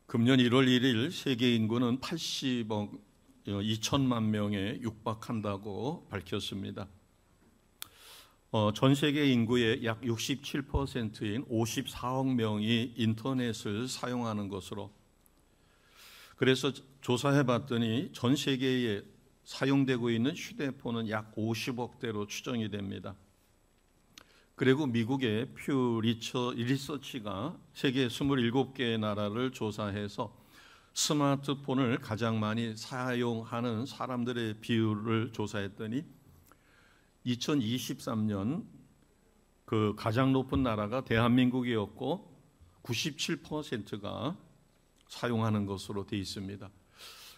금년 1월 1일 세계 인구는 80억 2천만 명에 육박한다고 밝혔습니다. 전 세계 인구의 약 67%인 54억 명이 인터넷을 사용하는 것으로, 그래서 조사해 봤더니 전 세계에 사용되고 있는 휴대폰은 약 50억 대로 추정이 됩니다. 그리고 미국의 퓨 리서치가 세계 27개의 나라를 조사해서 스마트폰을 가장 많이 사용하는 사람들의 비율을 조사했더니 2023년 그 가장 높은 나라가 대한민국이었고 97%가 사용하는 것으로 되어 있습니다.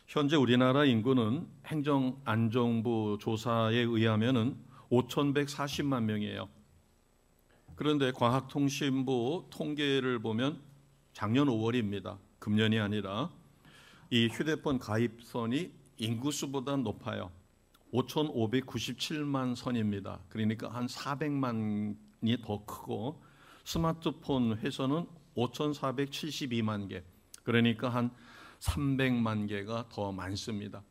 현재 우리나라 인구는 행정안전부 조사에 의하면 5,140만 명이에요. 그런데 과학통신부 통계를 보면 작년 5월입니다. 금년이 아니라 이 휴대폰 가입선이 인구수보다 높아요. 5,597만 선입니다. 그러니까 한 400만이 더 크고, 스마트폰 회선은 5,472만 개, 그러니까 한 300만 개가 더 많습니다.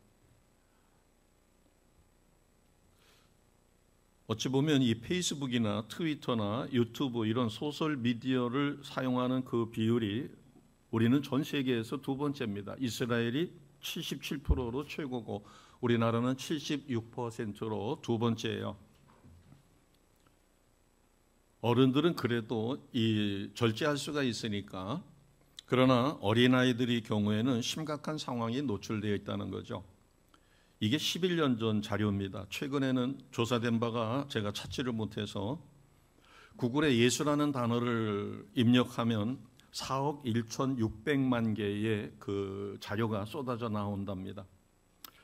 어찌 보면 이 페이스북이나 트위터나 유튜브 이런 소셜 미디어를 사용하는 그 비율이 우리는 전 세계에서 두 번째입니다. 이스라엘이 77%로 최고고 우리나라는 76%로 두 번째예요. 어른들은 그래도 절제할 수가 있으니까, 그러나 어린아이들의 경우에는 심각한 상황이 노출되어 있다는 거죠. 이게 11년 전 자료입니다. 최근에는 조사된 바가 제가 찾지를 못해서 구글에 예수라는 단어를 입력하면 4억 1,600만 개의 그 자료가 쏟아져 나온답니다.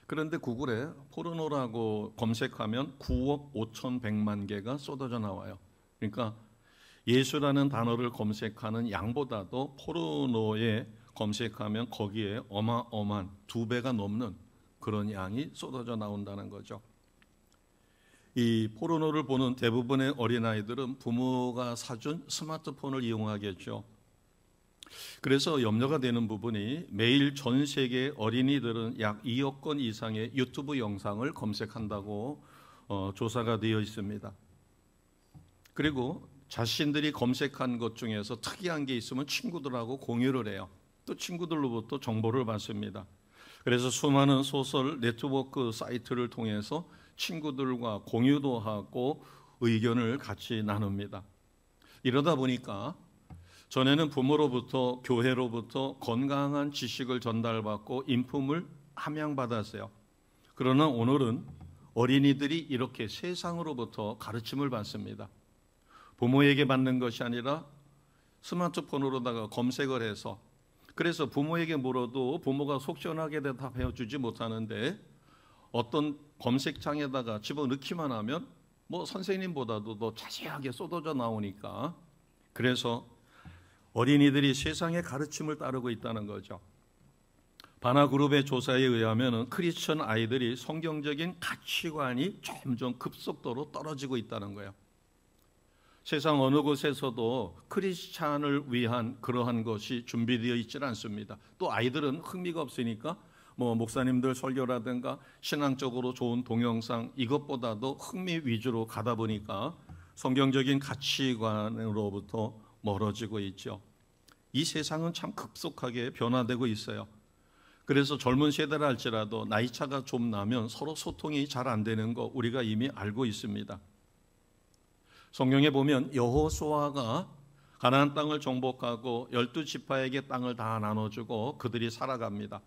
그런데 구글에 포르노라고 검색하면 9억 5,100만 개가 쏟아져 나와요. 그러니까 예수라는 단어를 검색하는 양보다도 포르노에 검색하면 거기에 어마어마한 2배가 넘는 그런 양이 쏟아져 나온다는 거죠. 이 포르노를 보는 대부분의 어린아이들은 부모가 사준 스마트폰을 이용하겠죠. 그래서 염려가 되는 부분이 매일 전 세계 어린이들은 약 2억 건 이상의 유튜브 영상을 검색한다고 조사가 되어 있습니다. 그리고 자신들이 검색한 것 중에서 특이한 게 있으면 친구들하고 공유를 해요. 또 친구들로부터 정보를 받습니다. 그래서 수많은 소셜 네트워크 사이트를 통해서 친구들과 공유도 하고 의견을 같이 나눕니다. 이러다 보니까 전에는 부모로부터, 교회로부터 건강한 지식을 전달받고 인품을 함양받았어요. 그러나 오늘은 어린이들이 이렇게 세상으로부터 가르침을 받습니다. 부모에게 받는 것이 아니라 스마트폰으로다가 검색을 해서, 그래서 부모에게 물어도 부모가 속 시원하게 대답해 주지 못하는데 어떤 검색창에다가 집어넣기만 하면 선생님보다도 더 자세하게 쏟아져 나오니까, 그래서 어린이들이 세상의 가르침을 따르고 있다는 거죠. 바나그룹의 조사에 의하면 크리스천 아이들이 성경적인 가치관이 점점 급속도로 떨어지고 있다는 거예요. 세상 어느 곳에서도 크리스찬을 위한 그러한 것이 준비되어 있지 않습니다. 또 아이들은 흥미가 없으니까 목사님들 설교라든가 신앙적으로 좋은 동영상 이것보다도 흥미 위주로 가다 보니까 성경적인 가치관으로부터 멀어지고 있죠. 이 세상은 참 급속하게 변화되고 있어요. 그래서 젊은 세대라 할지라도 나이 차가 좀 나면 서로 소통이 잘 안 되는 거 우리가 이미 알고 있습니다. 성경에 보면 여호수아가 가나안 땅을 정복하고 12지파에게 땅을 다 나눠주고 그들이 살아갑니다.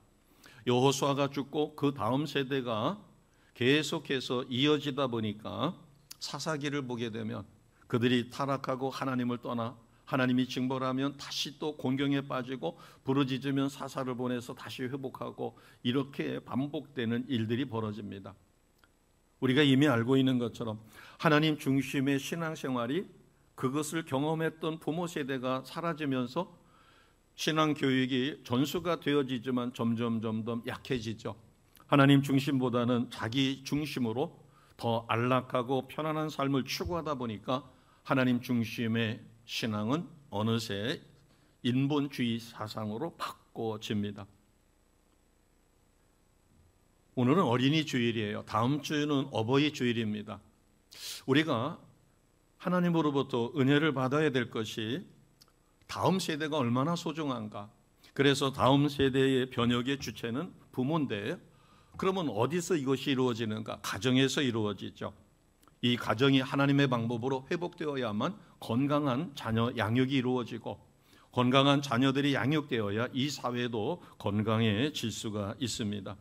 여호수아가 죽고 그 다음 세대가 계속해서 이어지다 보니까 사사기를 보게 되면 그들이 타락하고 하나님을 떠나 하나님이 징벌하면 다시 또 곤경에 빠지고 부르짖으면 사사를 보내서 다시 회복하고 이렇게 반복되는 일들이 벌어집니다. 우리가 이미 알고 있는 것처럼 하나님 중심의 신앙생활이 그것을 경험했던 부모 세대가 사라지면서 신앙교육이 전수가 되어지지만 점점 약해지죠. 하나님 중심보다는 자기 중심으로 더 안락하고 편안한 삶을 추구하다 보니까 하나님 중심의 신앙은 어느새 인본주의 사상으로 바꿔집니다. 오늘은 어린이 주일이에요. 다음 주는 어버이 주일입니다. 우리가 하나님으로부터 은혜를 받아야 될 것이 다음 세대가 얼마나 소중한가. 그래서 다음 세대의 변혁의 주체는 부모인데, 그러면 어디서 이것이 이루어지는가? 가정에서 이루어지죠. 이 가정이 하나님의 방법으로 회복되어야만 건강한 자녀 양육이 이루어지고, 건강한 자녀들이 양육되어야 이 사회도 건강해질 수가 있습니다.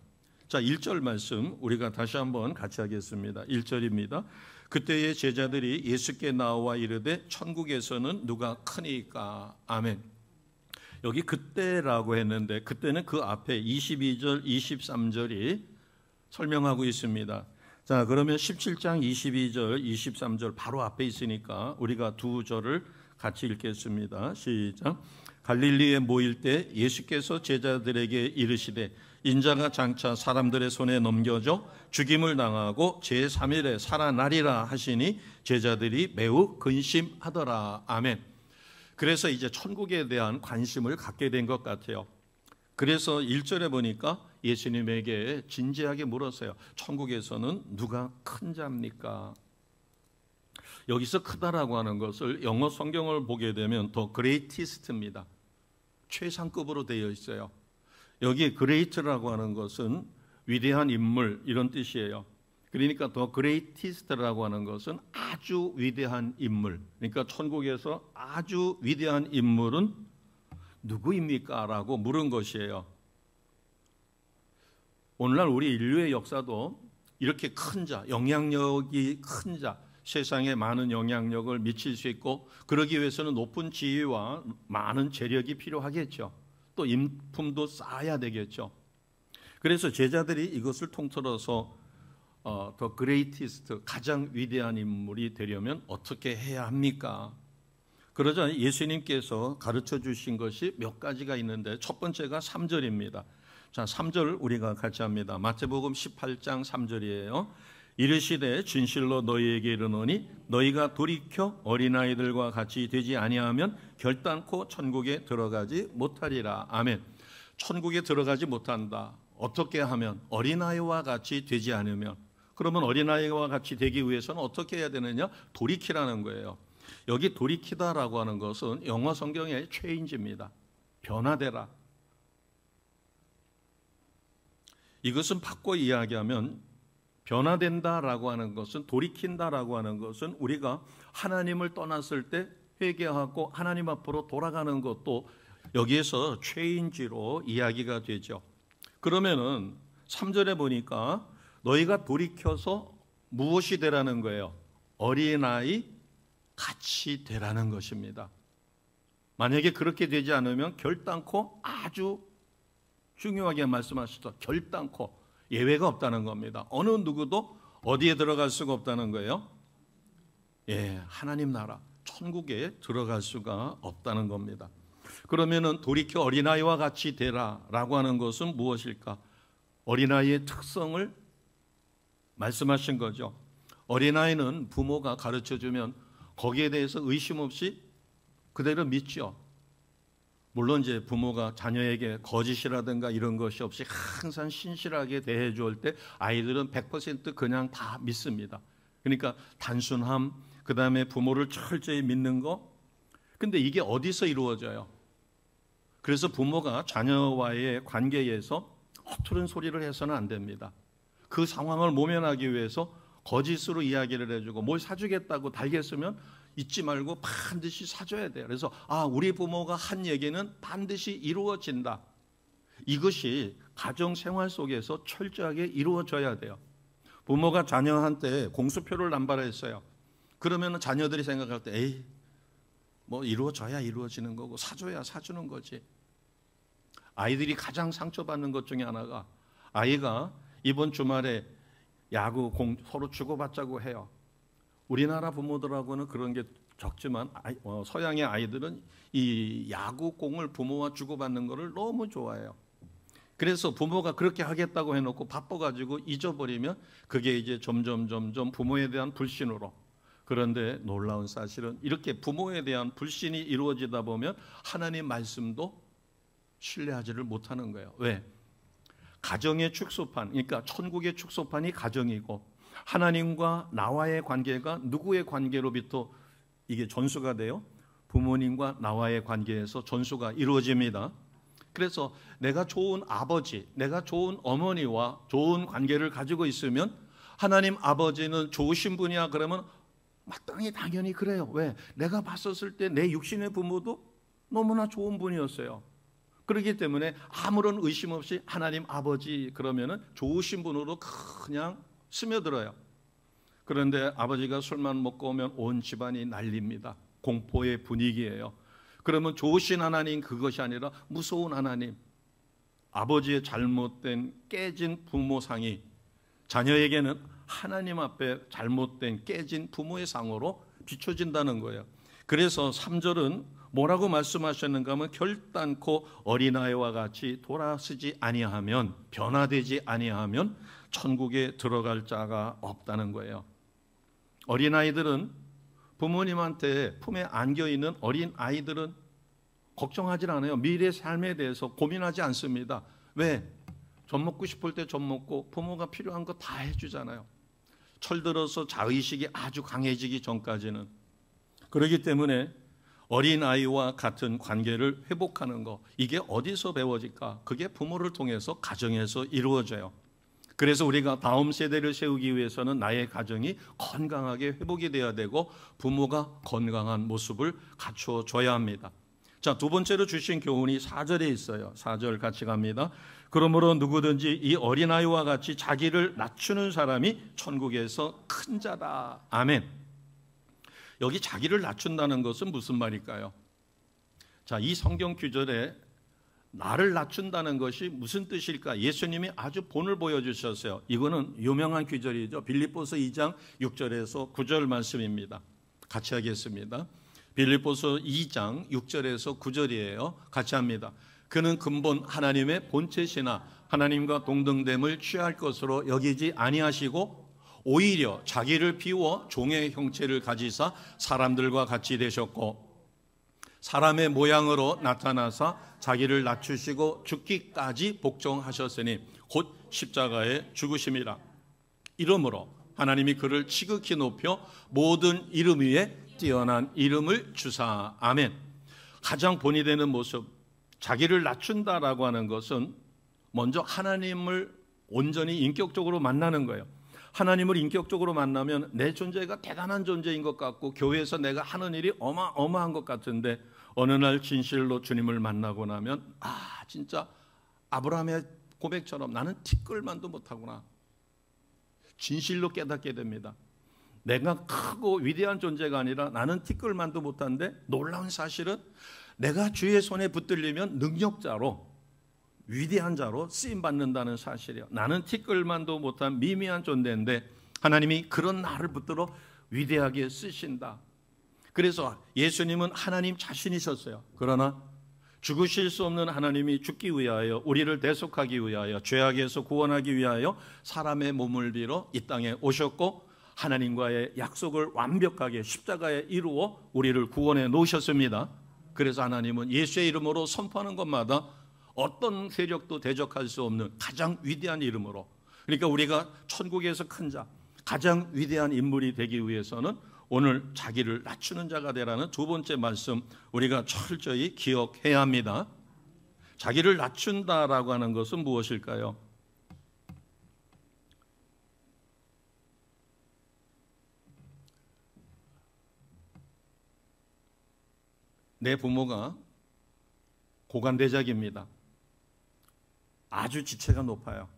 자, 1절 말씀 우리가 다시 한번 같이 하겠습니다. 1절입니다. 그때의 제자들이 예수께 나와 이르되 천국에서는 누가 크니까. 아멘. 여기 그때라고 했는데 그때는 그 앞에 22절, 23절이 설명하고 있습니다. 자, 그러면 17장 22절, 23절 바로 앞에 있으니까 우리가 두 절을 같이 읽겠습니다. 시작. 갈릴리에 모일 때 예수께서 제자들에게 이르시되 인자가 장차 사람들의 손에 넘겨져 죽임을 당하고 제3일에 살아나리라 하시니 제자들이 매우 근심하더라. 아멘. 그래서 이제 천국에 대한 관심을 갖게 된 것 같아요. 그래서 1절에 보니까 예수님에게 진지하게 물었어요. 천국에서는 누가 큰 자입니까? 여기서 크다라고 하는 것을 영어 성경을 보게 되면 더 greatest입니다. 최상급으로 되어 있어요. 여기 great라고 하는 것은 위대한 인물 이런 뜻이에요. 그러니까 더 greatest라고 하는 것은 아주 위대한 인물. 그러니까 천국에서 아주 위대한 인물은 누구입니까? 라고 물은 것이에요. 오늘날 우리 인류의 역사도 이렇게 큰 자, 영향력이 큰 자, 세상에 많은 영향력을 미칠 수 있고, 그러기 위해서는 높은 지위와 많은 재력이 필요하겠죠. 또 인품도 쌓아야 되겠죠. 그래서 제자들이 이것을 통틀어서 더 그레이티스트, 가장 위대한 인물이 되려면 어떻게 해야 합니까? 그러자 예수님께서 가르쳐 주신 것이 몇 가지가 있는데 첫 번째가 3절입니다. 자, 3절 우리가 같이 합니다. 마태복음 18장 3절이에요. 이르시되 진실로 너희에게 이르노니 너희가 돌이켜 어린아이들과 같이 되지 아니하면 결단코 천국에 들어가지 못하리라. 아멘. 천국에 들어가지 못한다. 어떻게 하면? 어린아이와 같이 되지 않으면. 그러면 어린아이와 같이 되기 위해서는 어떻게 해야 되느냐? 돌이키라는 거예요. 여기 돌이키다라고 하는 것은 영어 성경의 체인지입니다. 변화되라. 이것은 바꿔 이야기하면 변화된다라고 하는 것은, 돌이킨다라고 하는 것은 우리가 하나님을 떠났을 때 회개하고 하나님 앞으로 돌아가는 것도 여기에서 체인지로 이야기가 되죠. 그러면은 3절에 보니까 너희가 돌이켜서 무엇이 되라는 거예요? 어린아이 같이 되라는 것입니다. 만약에 그렇게 되지 않으면 결단코, 아주 중요하게 말씀하셨죠. 결단코 예외가 없다는 겁니다. 어느 누구도 어디에 들어갈 수가 없다는 거예요? 예, 하나님 나라, 천국에 들어갈 수가 없다는 겁니다. 그러면은 돌이켜 어린아이와 같이 되라라고 하는 것은 무엇일까? 어린아이의 특성을 말씀하신 거죠. 어린아이는 부모가 가르쳐주면 거기에 대해서 의심 없이 그대로 믿죠. 물론 이제 부모가 자녀에게 거짓이라든가 이런 것이 없이 항상 신실하게 대해 줄 때 아이들은 100% 그냥 다 믿습니다. 그러니까 단순함, 그 다음에 부모를 철저히 믿는 거. 근데 이게 어디서 이루어져요? 그래서 부모가 자녀와의 관계에서 허투른 소리를 해서는 안 됩니다. 그 상황을 모면하기 위해서 거짓으로 이야기를 해주고 뭘 사주겠다고 달겠으면 잊지 말고 반드시 사줘야 돼요. 그래서 우리 부모가 한 얘기는 반드시 이루어진다. 이것이 가정생활 속에서 철저하게 이루어져야 돼요. 부모가 자녀한테 공수표를 남발했어요. 그러면 자녀들이 생각할 때 에이, 뭐 이루어져야 이루어지는 거고 사줘야 사주는 거지. 아이들이 가장 상처받는 것 중에 하나가, 아이가 이번 주말에 야구 공 서로 주고받자고 해요. 우리나라 부모들하고는 그런 게 적지만 서양의 아이들은 이 야구공을 부모와 주고받는 것을 너무 좋아해요. 그래서 부모가 그렇게 하겠다고 해놓고 바빠가지고 잊어버리면 그게 이제 점점 부모에 대한 불신으로. 그런데 놀라운 사실은 이렇게 부모에 대한 불신이 이루어지다 보면 하나님 말씀도 신뢰하지를 못하는 거예요. 왜? 가정의 축소판, 그러니까 천국의 축소판이 가정이고 하나님과 나와의 관계가 누구의 관계로부터 이게 전수가 돼요? 부모님과 나와의 관계에서 전수가 이루어집니다. 그래서 내가 좋은 아버지, 내가 좋은 어머니와 좋은 관계를 가지고 있으면 하나님 아버지는 좋으신 분이야 그러면 마땅히 당연히 그래요. 왜? 내가 봤었을 때 내 육신의 부모도 너무나 좋은 분이었어요. 그렇기 때문에 아무런 의심 없이 하나님 아버지 그러면은 좋으신 분으로 그냥 스며들어요. 그런데 아버지가 술만 먹고 오면 온 집안이 난립니다. 공포의 분위기예요. 그러면 좋으신 하나님 그것이 아니라 무서운 하나님, 아버지의 잘못된 깨진 부모상이 자녀에게는 하나님 앞에 잘못된 깨진 부모의 상으로 비춰진다는 거예요. 그래서 3절은 뭐라고 말씀하셨는가 하면 결단코 어린아이와 같이 돌아서지 아니하면, 변화되지 아니하면 천국에 들어갈 자가 없다는 거예요. 어린아이들은 부모님한테 품에 안겨있는 어린아이들은 걱정하지 않아요. 미래의 삶에 대해서 고민하지 않습니다. 왜? 젖 먹고 싶을 때 젖 먹고 부모가 필요한 거 다 해주잖아요. 철들어서 자의식이 아주 강해지기 전까지는. 그렇기 때문에 어린아이와 같은 관계를 회복하는 거, 이게 어디서 배워질까? 그게 부모를 통해서 가정에서 이루어져요. 그래서 우리가 다음 세대를 세우기 위해서는 나의 가정이 건강하게 회복이 돼야 되고 부모가 건강한 모습을 갖추어 줘야 합니다. 자, 두 번째로 주신 교훈이 4절에 있어요. 4절 같이 갑니다. 그러므로 누구든지 이 어린아이와 같이 자기를 낮추는 사람이 천국에서 큰 자다. 아멘. 여기 자기를 낮춘다는 것은 무슨 말일까요? 자, 이 성경 구절에 나를 낮춘다는 것이 무슨 뜻일까? 예수님이 아주 본을 보여주셨어요. 이거는 유명한 구절이죠. 빌립보서 2장 6절에서 9절 말씀입니다. 같이 하겠습니다. 빌립보서 2장 6절에서 9절이에요. 같이 합니다. 그는 근본 하나님의 본체시나 하나님과 동등됨을 취할 것으로 여기지 아니하시고 오히려 자기를 비워 종의 형체를 가지사 사람들과 같이 되셨고 사람의 모양으로 나타나사 자기를 낮추시고 죽기까지 복종하셨으니 곧 십자가에 죽으심이라. 이러므로 하나님이 그를 지극히 높여 모든 이름 위에 뛰어난 이름을 주사. 아멘. 가장 본이 되는 모습, 자기를 낮춘다라고 하는 것은 먼저 하나님을 온전히 인격적으로 만나는 거예요. 하나님을 인격적으로 만나면 내 존재가 대단한 존재인 것 같고 교회에서 내가 하는 일이 어마어마한 것 같은데 어느 날 진실로 주님을 만나고 나면 진짜 아브라함의 고백처럼 나는 티끌만도 못하구나. 진실로 깨닫게 됩니다. 내가 크고 위대한 존재가 아니라 나는 티끌만도 못한데 놀라운 사실은 내가 주의 손에 붙들리면 능력자로 위대한 자로 쓰임받는다는 사실이에요. 나는 티끌만도 못한 미미한 존재인데 하나님이 그런 나를 붙들어 위대하게 쓰신다. 그래서 예수님은 하나님 자신이셨어요. 그러나 죽으실 수 없는 하나님이 죽기 위하여 우리를 대속하기 위하여 죄악에서 구원하기 위하여 사람의 몸을 빌어 이 땅에 오셨고 하나님과의 약속을 완벽하게 십자가에 이루어 우리를 구원해 놓으셨습니다. 그래서 하나님은 예수의 이름으로 선포하는 것마다 어떤 세력도 대적할 수 없는 가장 위대한 이름으로, 그러니까 우리가 천국에서 큰 자, 가장 위대한 인물이 되기 위해서는 오늘 자기를 낮추는 자가 되라는 두 번째 말씀 우리가 철저히 기억해야 합니다. 자기를 낮춘다라고 하는 것은 무엇일까요? 내 부모가 고관대작입니다. 아주 지체가 높아요.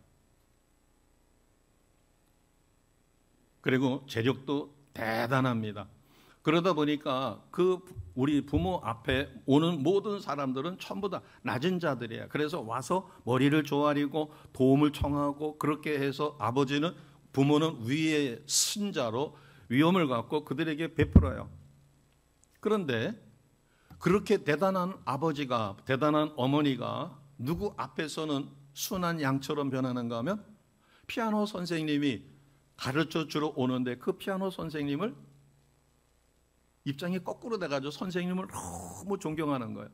그리고 재력도 대단합니다. 그러다 보니까 우리 부모 앞에 오는 모든 사람들은 전부 다 낮은 자들이에요. 그래서 와서 머리를 조아리고 도움을 청하고 그렇게 해서 부모는 위에 승자로 위엄을 갖고 그들에게 베풀어요. 그런데 그렇게 대단한 아버지가, 대단한 어머니가 누구 앞에서는 순한 양처럼 변하는가 하면 피아노 선생님이 가르쳐 주러 오는데 그 피아노 선생님을 입장이 거꾸로 돼가지고 선생님을 너무 존경하는 거예요.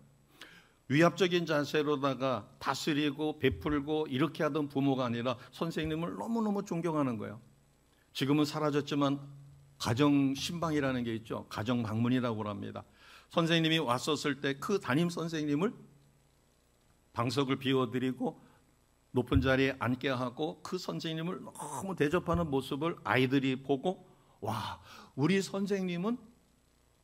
위압적인 자세로다가 다스리고 베풀고 이렇게 하던 부모가 아니라 선생님을 너무너무 존경하는 거예요. 지금은 사라졌지만 가정 신방이라는 게 있죠. 가정 방문이라고 합니다. 선생님이 왔었을 때 그 담임 선생님을 방석을 비워드리고 높은 자리에 앉게 하고 그 선생님을 너무 대접하는 모습을 아이들이 보고, 와, 우리 선생님은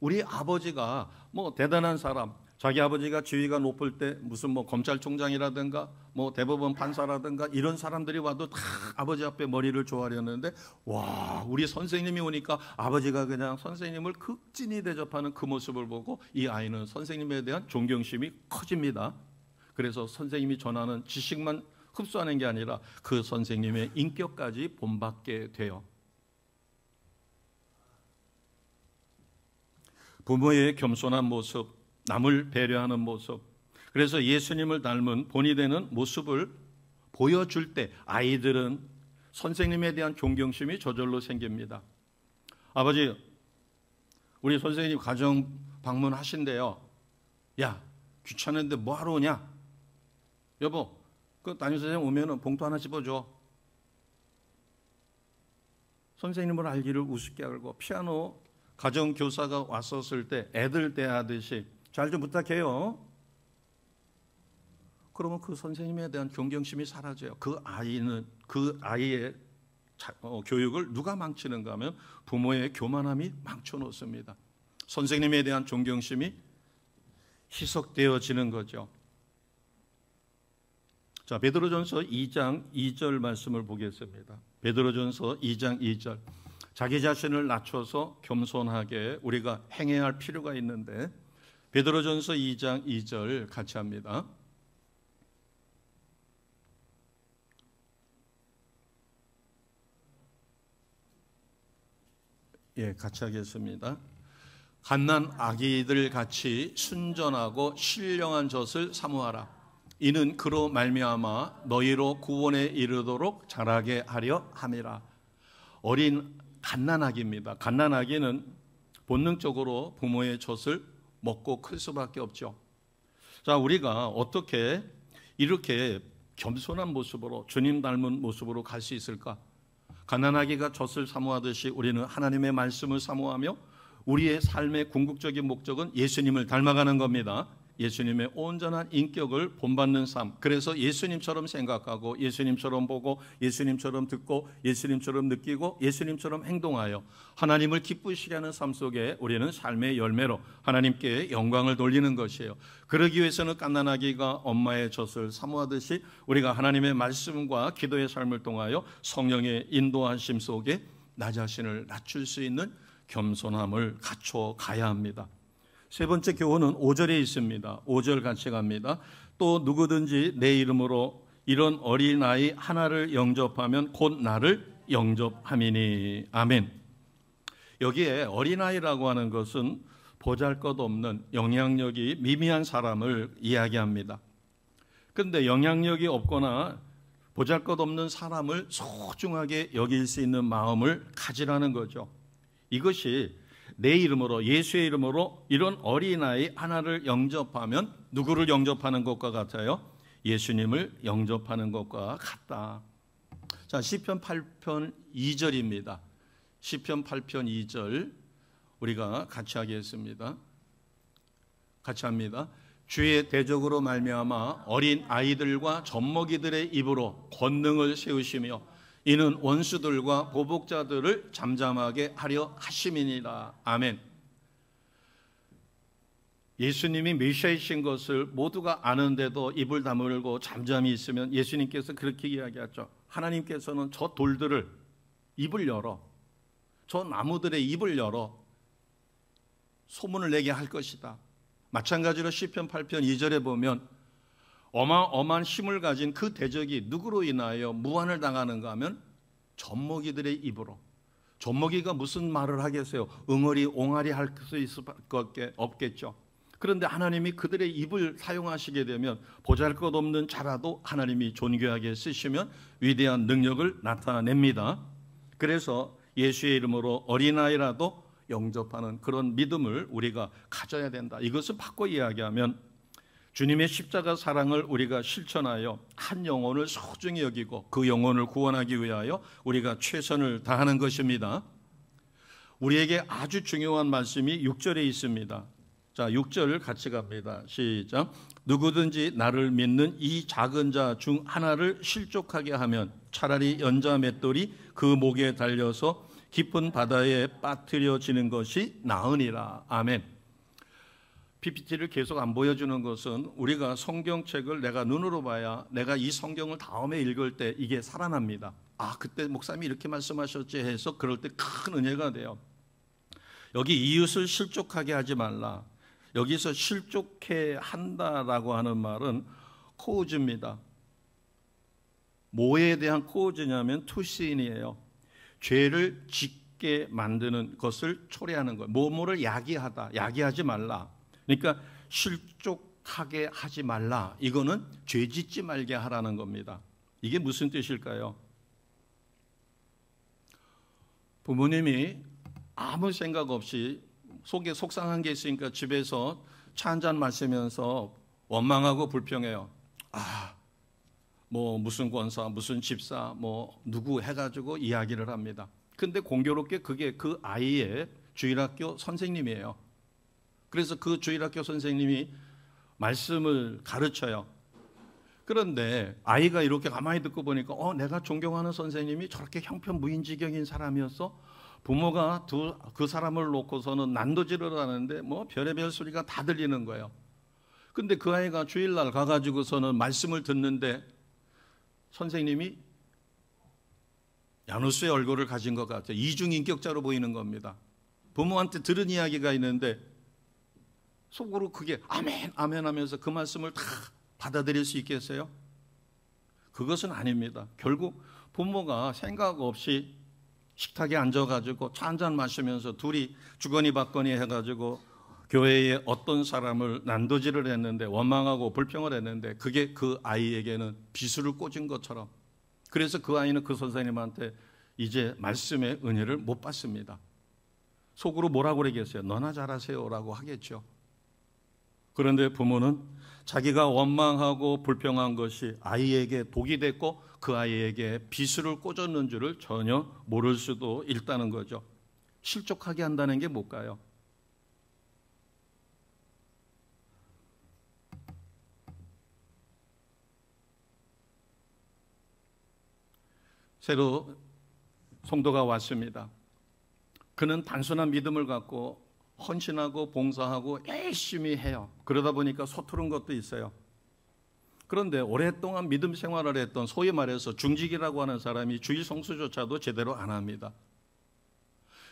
우리 아버지가 뭐 대단한 사람, 자기 아버지가 지위가 높을 때 무슨 뭐 검찰총장이라든가 뭐 대법원 판사라든가 이런 사람들이 와도 다 아버지 앞에 머리를 조아렸는데, 와, 우리 선생님이 오니까 아버지가 그냥 선생님을 극진히 대접하는 그 모습을 보고 이 아이는 선생님에 대한 존경심이 커집니다. 그래서 선생님이 전하는 지식만 흡수하는 게 아니라 그 선생님의 인격까지 본받게 돼요. 부모의 겸손한 모습, 남을 배려하는 모습, 그래서 예수님을 닮은 본이 되는 모습을 보여줄 때 아이들은 선생님에 대한 존경심이 저절로 생깁니다. 아버지, 우리 선생님 가정 방문하신대요. 야, 귀찮은데 뭐하러 오냐? 여보, 그 담임선생님 오면은 봉투 하나 집어줘. 선생님을 알기를 우습게 알고 피아노 가정교사가 왔었을 때 애들 대하듯이 잘 좀 부탁해요. 그러면 그 선생님에 대한 존경심이 사라져요. 그 아이의 교육을 누가 망치는가 하면 부모의 교만함이 망쳐놓습니다. 선생님에 대한 존경심이 희석되어지는 거죠. 자, 베드로전서 2장 2절 말씀을 보겠습니다. 베드로전서 2장 2절. 자기 자신을 낮춰서 겸손하게 우리가 행해야 할 필요가 있는데, 베드로전서 2장 2절 같이 합니다. 예, 같이 하겠습니다. 갓난 아기들 같이 순전하고 신령한 젖을 사모하라. 이는 그로 말미암아 너희로 구원에 이르도록 자라게 하려 함이라. 어린 갓난아기입니다. 갓난아기는 본능적으로 부모의 젖을 먹고 클 수밖에 없죠. 자, 우리가 어떻게 이렇게 겸손한 모습으로 주님 닮은 모습으로 갈 수 있을까? 갓난아기가 젖을 사모하듯이 우리는 하나님의 말씀을 사모하며 우리의 삶의 궁극적인 목적은 예수님을 닮아가는 겁니다. 예수님의 온전한 인격을 본받는 삶. 그래서 예수님처럼 생각하고 예수님처럼 보고 예수님처럼 듣고 예수님처럼 느끼고 예수님처럼 행동하여 하나님을 기쁘시게 하는 삶 속에 우리는 삶의 열매로 하나님께 영광을 돌리는 것이에요. 그러기 위해서는 갓난아기가 엄마의 젖을 사모하듯이 우리가 하나님의 말씀과 기도의 삶을 통하여 성령의 인도하심 속에 나 자신을 낮출 수 있는 겸손함을 갖춰 가야 합니다. 세 번째 교훈은 5절에 있습니다. 5절 같이 갑니다. 또 누구든지 내 이름으로 이런 어린아이 하나를 영접하면 곧 나를 영접함이니. 아멘. 여기에 어린아이라고 하는 것은 보잘것없는 영향력이 미미한 사람을 이야기합니다. 그런데 영향력이 없거나 보잘것없는 사람을 소중하게 여길 수 있는 마음을 가지라는 거죠. 이것이 내 이름으로, 예수의 이름으로 이런 어린아이 하나를 영접하면 누구를 영접하는 것과 같아요? 예수님을 영접하는 것과 같다. 자, 시편 8편 2절입니다. 시편 8편 2절 우리가 같이 하겠습니다. 같이 합니다. 주의 대적으로 말미암아 어린 아이들과 젖먹이들의 입으로 권능을 세우시며 이는 원수들과 보복자들을 잠잠하게 하려 하심이니라. 아멘. 예수님이 메시아이신 것을 모두가 아는데도 입을 다물고 잠잠히 있으면 예수님께서 그렇게 이야기하죠. 하나님께서는 저 돌들을 입을 열어, 저 나무들의 입을 열어 소문을 내게 할 것이다. 마찬가지로 시편 8편 2절에 보면 어마어마한 힘을 가진 그 대적이 누구로 인하여 무한을 당하는가 하면 젖먹이들의 입으로. 젖먹이가 무슨 말을 하겠어요? 응어리 옹알이 할 수 있을 수밖에 없겠죠. 그런데 하나님이 그들의 입을 사용하시게 되면 보잘것없는 자라도 하나님이 존귀하게 쓰시면 위대한 능력을 나타냅니다. 그래서 예수의 이름으로 어린아이라도 영접하는 그런 믿음을 우리가 가져야 된다. 이것을 바꿔 이야기하면 주님의 십자가 사랑을 우리가 실천하여 한 영혼을 소중히 여기고 그 영혼을 구원하기 위하여 우리가 최선을 다하는 것입니다. 우리에게 아주 중요한 말씀이 6절에 있습니다. 자, 6절 같이 갑니다. 시작. 누구든지 나를 믿는 이 작은 자 중 하나를 실족하게 하면 차라리 연자 맷돌이 그 목에 달려서 깊은 바다에 빠뜨려지는 것이 나으니라. 아멘. PPT를 계속 안 보여주는 것은 우리가 성경책을 내가 눈으로 봐야 내가 이 성경을 다음에 읽을 때 이게 살아납니다. 아, 그때 목사님이 이렇게 말씀하셨지 해서 그럴 때 큰 은혜가 돼요. 여기 이웃을 실족하게 하지 말라. 여기서 실족해 한다라고 하는 말은 코우즈입니다. 뭐에 대한 코우즈냐면 투시인이에요. 죄를 짓게 만드는 것을 초래하는 거예요. 뭐뭐를 야기하다, 야기하지 말라. 그러니까 실족하게 하지 말라. 이거는 죄 짓지 말게 하라는 겁니다. 이게 무슨 뜻일까요? 부모님이 아무 생각 없이 속에 속상한 게 있으니까 집에서 차 한잔 마시면서 원망하고 불평해요. 아, 뭐 무슨 권사, 무슨 집사, 뭐 누구 해가지고 이야기를 합니다. 근데 공교롭게 그게 그 아이의 주일학교 선생님이에요. 그래서 그 주일학교 선생님이 말씀을 가르쳐요. 그런데 아이가 이렇게 가만히 듣고 보니까 내가 존경하는 선생님이 저렇게 형편무인지경인 사람이었어? 부모가 그 사람을 놓고서는 난도질을 하는데 뭐 별의별 소리가 다 들리는 거예요. 근데 그 아이가 주일날 가가지고서는 말씀을 듣는데 선생님이 야누스의 얼굴을 가진 것 같아요. 이중인격자로 보이는 겁니다. 부모한테 들은 이야기가 있는데 속으로 그게 아멘 아멘 하면서 그 말씀을 다 받아들일 수 있겠어요? 그것은 아닙니다. 결국 부모가 생각 없이 식탁에 앉아가지고 차 한잔 마시면서 둘이 주거니 받거니 해가지고 교회에 어떤 사람을 난도질을 했는데 원망하고 불평을 했는데 그게 그 아이에게는 비수를 꽂은 것처럼, 그래서 그 아이는 그 선생님한테 이제 말씀의 은혜를 못 받습니다. 속으로 뭐라고 그러겠어요? 너나 잘하세요라고 하겠죠. 그런데 부모는 자기가 원망하고 불평한 것이 아이에게 독이 됐고 그 아이에게 비수를 꽂았는 줄을 전혀 모를 수도 있다는 거죠. 실족하게 한다는 게 뭘까요? 새로 성도가 왔습니다. 그는 단순한 믿음을 갖고 헌신하고 봉사하고 열심히 해요. 그러다 보니까 서투른 것도 있어요. 그런데 오랫동안 믿음 생활을 했던 소위 말해서 중직이라고 하는 사람이 주일 성수조차도 제대로 안 합니다.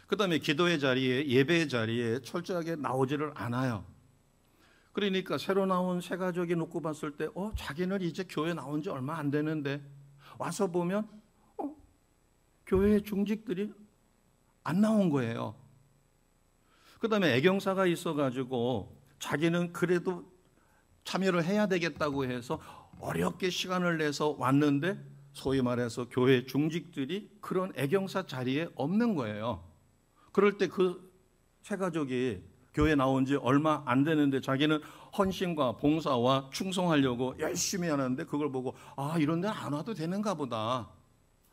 그 다음에 기도의 자리에, 예배의 자리에 철저하게 나오지를 않아요. 그러니까 새로 나온 새 가족이 놓고 봤을 때 자기는 이제 교회 나온 지 얼마 안 되는데 와서 보면 교회 중직들이 안 나온 거예요. 그 다음에 애경사가 있어가지고 자기는 그래도 참여를 해야 되겠다고 해서 어렵게 시간을 내서 왔는데 소위 말해서 교회 중직들이 그런 애경사 자리에 없는 거예요. 그럴 때 그 새 가족이 교회 나온 지 얼마 안 되는데 자기는 헌신과 봉사와 충성하려고 열심히 하는데 그걸 보고 이런 데는 안 와도 되는가 보다.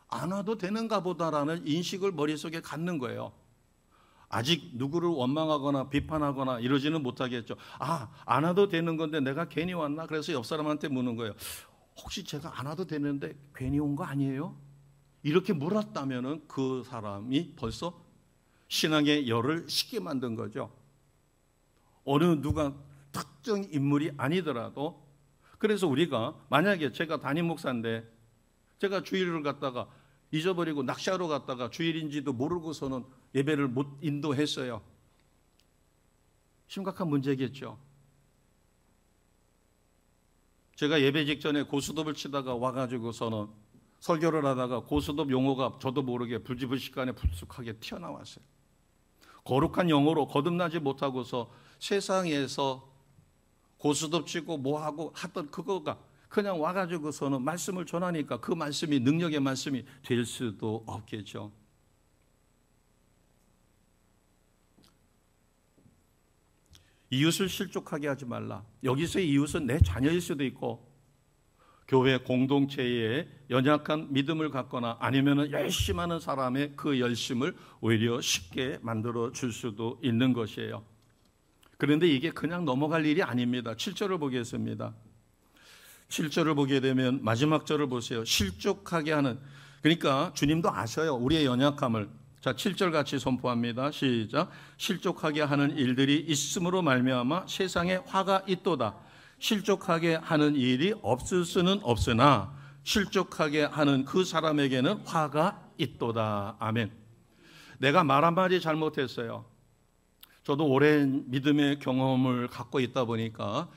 안 와도 되는가 보다라는 인식을 머릿속에 갖는 거예요. 아직 누구를 원망하거나 비판하거나 이러지는 못하겠죠. 안 와도 되는 건데 내가 괜히 왔나? 그래서 옆 사람한테 묻는 거예요. 혹시 제가 안 와도 되는데 괜히 온 거 아니에요? 이렇게 물었다면 그 사람이 벌써 신앙의 열을 식게 만든 거죠. 어느 누가 특정 인물이 아니더라도. 그래서 우리가 만약에 제가 담임 목사인데 제가 주일을 갔다가 잊어버리고 낚시하러 갔다가 주일인지도 모르고서는 예배를 못 인도했어요. 심각한 문제겠죠. 제가 예배 직전에 고스톱을 치다가 와가지고서는 설교를 하다가 고스톱 용어가 저도 모르게 불지불식간에 불쑥하게 튀어나왔어요. 거룩한 영어로 거듭나지 못하고서 세상에서 고스톱 치고 뭐하고 하던 그거가 그냥 와가지고서는 말씀을 전하니까 그 말씀이 능력의 말씀이 될 수도 없겠죠. 이웃을 실족하게 하지 말라. 여기서의 이웃은 내 자녀일 수도 있고 교회 공동체에 연약한 믿음을 갖거나 아니면 열심히 하는 사람의 그 열심을 오히려 쉽게 만들어 줄 수도 있는 것이에요. 그런데 이게 그냥 넘어갈 일이 아닙니다. 7절을 보겠습니다. 7절을 보게 되면 마지막 절을 보세요. 실족하게 하는, 그러니까 주님도 아셔요, 우리의 연약함을. 자, 7절 같이 선포합니다. 시작. 실족하게 하는 일들이 있음으로 말미암아 세상에 화가 있도다. 실족하게 하는 일이 없을 수는 없으나 실족하게 하는 그 사람에게는 화가 있도다. 아멘. 내가 말 한마디 잘못했어요. 저도 오랜 믿음의 경험을 갖고 있다 보니까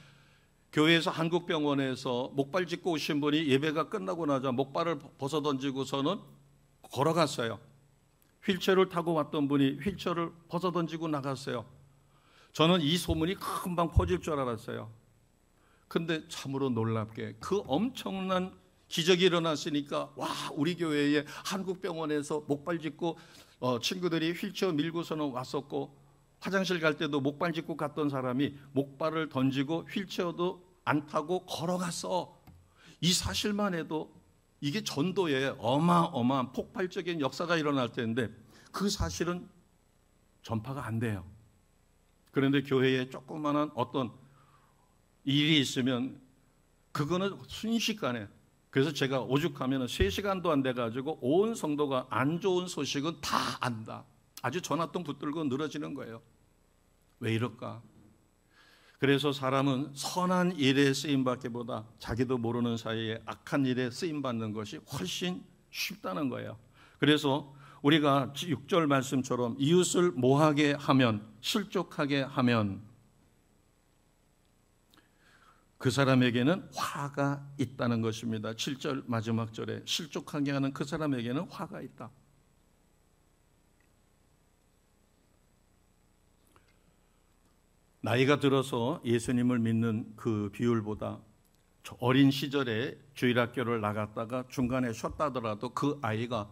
교회에서 한국병원에서 목발 짚고 오신 분이 예배가 끝나고 나자 목발을 벗어던지고서는 걸어갔어요. 휠체어를 타고 왔던 분이 휠체어를 벗어던지고 나갔어요. 저는 이 소문이 금방 퍼질 줄 알았어요. 근데 참으로 놀랍게 그 엄청난 기적이 일어났으니까 와, 우리 교회에 한국병원에서 목발 짚고 친구들이 휠체어 밀고서는 왔었고 화장실 갈 때도 목발 짚고 갔던 사람이 목발을 던지고 휠체어도 안 타고 걸어갔어. 이 사실만 해도 이게 전도에 어마어마한 폭발적인 역사가 일어날 텐데 그 사실은 전파가 안 돼요. 그런데 교회에 조그마한 어떤 일이 있으면 그거는 순식간에, 그래서 제가 오죽하면 3시간도 안 돼가지고 온 성도가 안 좋은 소식은 다 안다. 아주 전화통 붙들고 늘어지는 거예요. 왜 이럴까? 그래서 사람은 선한 일에 쓰임받기보다 자기도 모르는 사이에 악한 일에 쓰임받는 것이 훨씬 쉽다는 거예요. 그래서 우리가 6절 말씀처럼 이웃을 모하게 하면, 실족하게 하면 그 사람에게는 화가 있다는 것입니다. 7절 마지막 절에 실족하게 하는 그 사람에게는 화가 있다. 나이가 들어서 예수님을 믿는 그 비율보다 어린 시절에 주일학교를 나갔다가 중간에 쉬었다 하더라도 그 아이가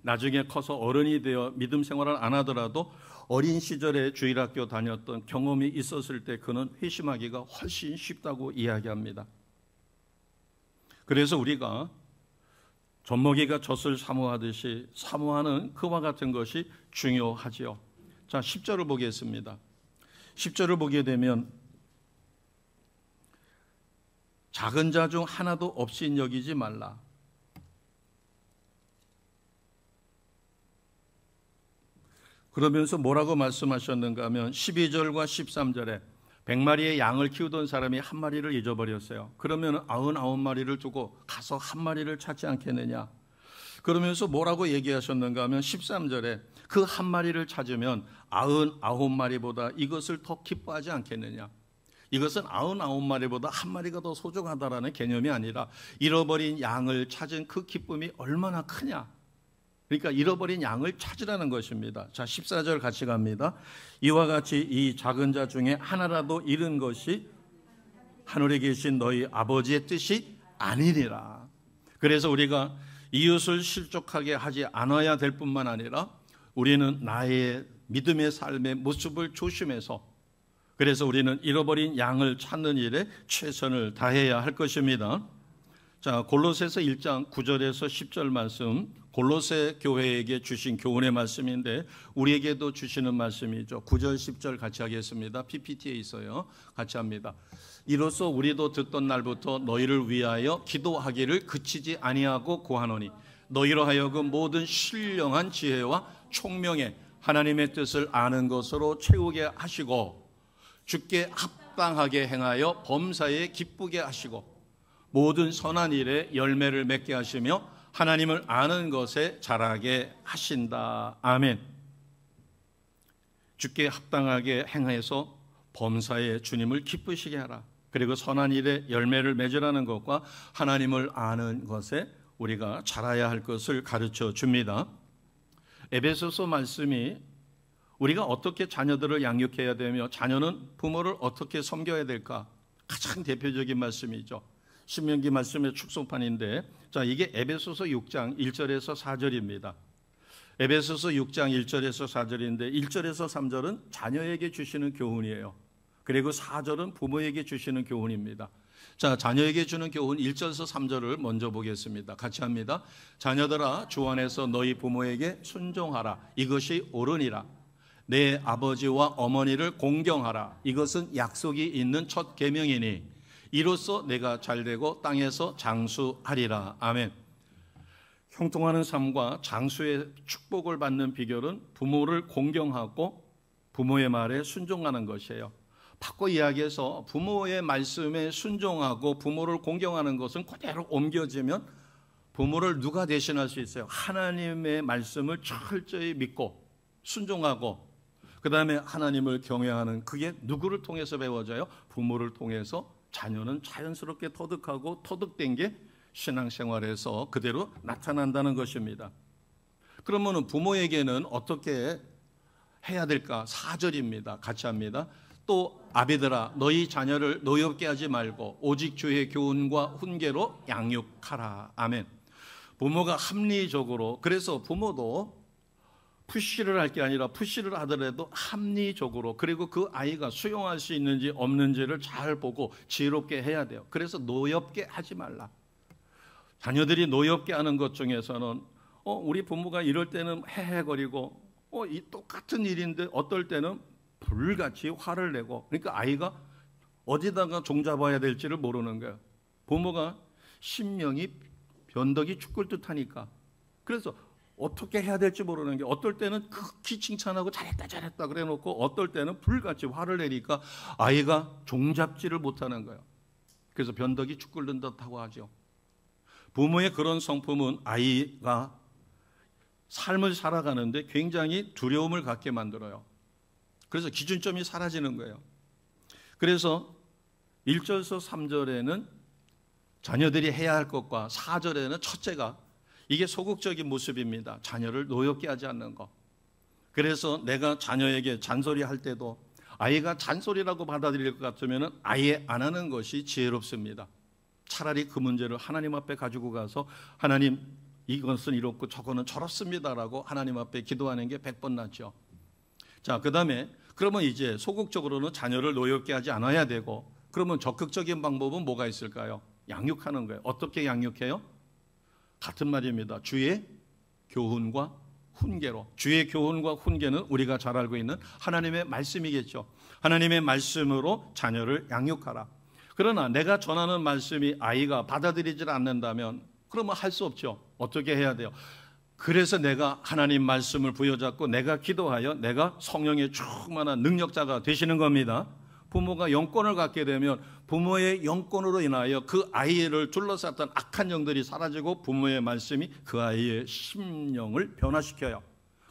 나중에 커서 어른이 되어 믿음 생활을 안 하더라도 어린 시절에 주일학교 다녔던 경험이 있었을 때 그는 회심하기가 훨씬 쉽다고 이야기합니다. 그래서 우리가 젖먹이가 젖을 사모하듯이 사모하는 그와 같은 것이 중요하지요. 자, 10절을 보겠습니다. 10절을 보게 되면 작은 자 중 하나도 없인 여기지 말라. 그러면서 뭐라고 말씀하셨는가 하면 12절과 13절에 100마리의 양을 키우던 사람이 한 마리를 잊어버렸어요. 그러면 99마리를 두고 가서 한 마리를 찾지 않겠느냐. 그러면서 뭐라고 얘기하셨는가 하면 13절에 그 한 마리를 찾으면 99마리보다 이것을 더 기뻐하지 않겠느냐. 이것은 99마리보다 한 마리가 더 소중하다라는 개념이 아니라 잃어버린 양을 찾은 그 기쁨이 얼마나 크냐. 그러니까 잃어버린 양을 찾으라는 것입니다. 자, 14절 같이 갑니다. 이와 같이 이 작은 자 중에 하나라도 잃은 것이 하늘에 계신 너희 아버지의 뜻이 아니니라. 그래서 우리가 이웃을 실족하게 하지 않아야 될 뿐만 아니라 우리는 나의 믿음의 삶의 모습을 조심해서, 그래서 우리는 잃어버린 양을 찾는 일에 최선을 다해야 할 것입니다. 자, 골로새서 1장 9절에서 10절 말씀, 골로새 교회에게 주신 교훈의 말씀인데 우리에게도 주시는 말씀이죠. 9절 10절 같이 하겠습니다. PPT에 있어요. 같이 합니다. 이로써 우리도 듣던 날부터 너희를 위하여 기도하기를 그치지 아니하고 고하노니 너희로 하여금 모든 신령한 지혜와 총명에 하나님의 뜻을 아는 것으로 채우게 하시고 주께 합당하게 행하여 범사에 기쁘게 하시고 모든 선한 일에 열매를 맺게 하시며 하나님을 아는 것에 자라게 하신다. 아멘. 주께 합당하게 행해서 범사에 주님을 기쁘시게 하라. 그리고 선한 일에 열매를 맺으라는 것과 하나님을 아는 것에 우리가 자라야 할 것을 가르쳐 줍니다. 에베소서 말씀이 우리가 어떻게 자녀들을 양육해야 되며 자녀는 부모를 어떻게 섬겨야 될까, 가장 대표적인 말씀이죠. 신명기 말씀의 축소판인데, 자, 이게 에베소서 6장 1절에서 4절입니다. 에베소서 6장 1절에서 4절인데 1절에서 3절은 자녀에게 주시는 교훈이에요. 그리고 4절은 부모에게 주시는 교훈입니다. 자, 자녀에게 주는 교훈 1절에서 3절을 먼저 보겠습니다. 같이 합니다. 자녀들아, 주 안에서 너희 부모에게 순종하라. 이것이 옳으니라. 내 아버지와 어머니를 공경하라. 이것은 약속이 있는 첫 계명이니 이로써 내가 잘되고 땅에서 장수하리라. 아멘. 형통하는 삶과 장수의 축복을 받는 비결은 부모를 공경하고 부모의 말에 순종하는 것이에요. 바꿔 이야기해서 부모의 말씀에 순종하고 부모를 공경하는 것은 그대로 옮겨지면 부모를 누가 대신할 수 있어요? 하나님의 말씀을 철저히 믿고 순종하고 그 다음에 하나님을 경외하는, 그게 누구를 통해서 배워져요? 부모를 통해서 자녀는 자연스럽게 터득하고 터득된 게 신앙생활에서 그대로 나타난다는 것입니다. 그러면 부모에게는 어떻게 해야 될까? 4절입니다. 같이 합니다. 또 아비들아, 너희 자녀를 노엽게 하지 말고 오직 주의 교훈과 훈계로 양육하라. 아멘. 부모가 합리적으로, 그래서 부모도 푸시를 할 게 아니라 푸시를 하더라도 합리적으로, 그리고 그 아이가 수용할 수 있는지 없는지를 잘 보고 지혜롭게 해야 돼요. 그래서 노엽게 하지 말라. 자녀들이 노엽게 하는 것 중에서는 우리 부모가 이럴 때는 헤헤거리고 이 똑같은 일인데 어떨 때는 불같이 화를 내고, 그러니까 아이가 어디다가 종잡아야 될지를 모르는 거예요. 부모가 신명이 변덕이 죽을 듯하니까. 그래서 어떻게 해야 될지 모르는 게, 어떨 때는 극히 칭찬하고 잘했다 그래 놓고 어떨 때는 불같이 화를 내니까 아이가 종잡지를 못하는 거예요. 그래서 변덕이 죽을 듯하고 하죠. 부모의 그런 성품은 아이가 삶을 살아가는데 굉장히 두려움을 갖게 만들어요. 그래서 기준점이 사라지는 거예요. 그래서 1절에서 3절에는 자녀들이 해야 할 것과 4절에는 첫째가, 이게 소극적인 모습입니다. 자녀를 노엽게 하지 않는 것. 그래서 내가 자녀에게 잔소리 할 때도 아이가 잔소리라고 받아들일 것 같으면 아예 안 하는 것이 지혜롭습니다. 차라리 그 문제를 하나님 앞에 가지고 가서 하나님, 이것은 이렇고 저거는 저렇습니다라고 하나님 앞에 기도하는 게 100번 낫죠. 자, 그 다음에 그러면 이제 소극적으로는 자녀를 노엽게 하지 않아야 되고, 그러면 적극적인 방법은 뭐가 있을까요? 양육하는 거예요. 어떻게 양육해요? 같은 말입니다. 주의 교훈과 훈계로. 주의 교훈과 훈계는 우리가 잘 알고 있는 하나님의 말씀이겠죠. 하나님의 말씀으로 자녀를 양육하라. 그러나 내가 전하는 말씀이 아이가 받아들이질 않는다면 그러면 할 수 없죠. 어떻게 해야 돼요? 그래서 내가 하나님 말씀을 부여잡고 내가 기도하여 내가 성령의 충만한 능력자가 되시는 겁니다. 부모가 영권을 갖게 되면 부모의 영권으로 인하여 그 아이를 둘러쌌던 악한 영들이 사라지고 부모의 말씀이 그 아이의 심령을 변화시켜요.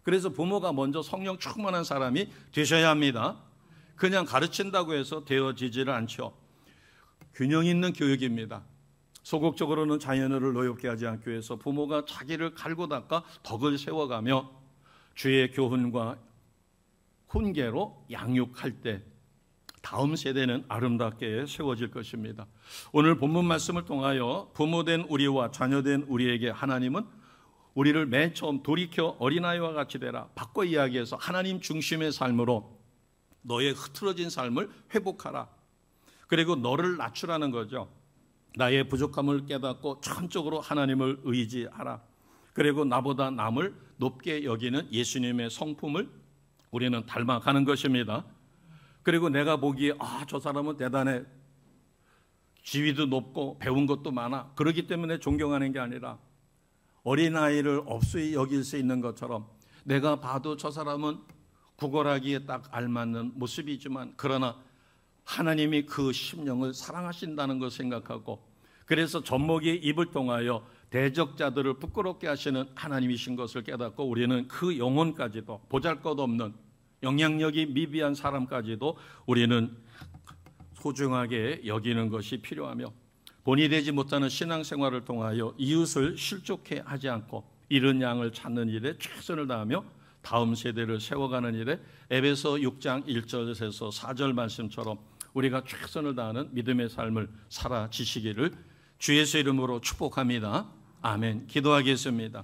그래서 부모가 먼저 성령 충만한 사람이 되셔야 합니다. 그냥 가르친다고 해서 되어지지를 않죠. 균형 있는 교육입니다. 소극적으로는 자녀를 노엽게 하지 않기 위해서 부모가 자기를 갈고 닦아 덕을 세워가며 주의 교훈과 훈계로 양육할 때 다음 세대는 아름답게 세워질 것입니다. 오늘 본문 말씀을 통하여 부모된 우리와 자녀된 우리에게 하나님은 우리를 맨 처음 돌이켜 어린아이와 같이 되라, 바꿔 이야기해서 하나님 중심의 삶으로 너의 흐트러진 삶을 회복하라. 그리고 너를 낮추라는 거죠. 나의 부족함을 깨닫고 전적으로 하나님을 의지하라. 그리고 나보다 남을 높게 여기는 예수님의 성품을 우리는 닮아가는 것입니다. 그리고 내가 보기에 저 사람은 대단해, 지위도 높고 배운 것도 많아, 그렇기 때문에 존경하는 게 아니라 어린아이를 업수히 여길 수 있는 것처럼 내가 봐도 저 사람은 구걸하기에 딱 알맞는 모습이지만 그러나 하나님이 그 심령을 사랑하신다는 것을 생각하고, 그래서 젖먹이의 입을 통하여 대적자들을 부끄럽게 하시는 하나님이신 것을 깨닫고 우리는 그 영혼까지도, 보잘것없는 영향력이 미비한 사람까지도 우리는 소중하게 여기는 것이 필요하며, 본이 되지 못하는 신앙생활을 통하여 이웃을 실족해 하지 않고 잃은 양을 찾는 일에 최선을 다하며 다음 세대를 세워가는 일에 에베소 6장 1절에서 4절 말씀처럼 우리가 최선을 다하는 믿음의 삶을 살아지시기를 주 예수의 이름으로 축복합니다. 아멘. 기도하겠습니다.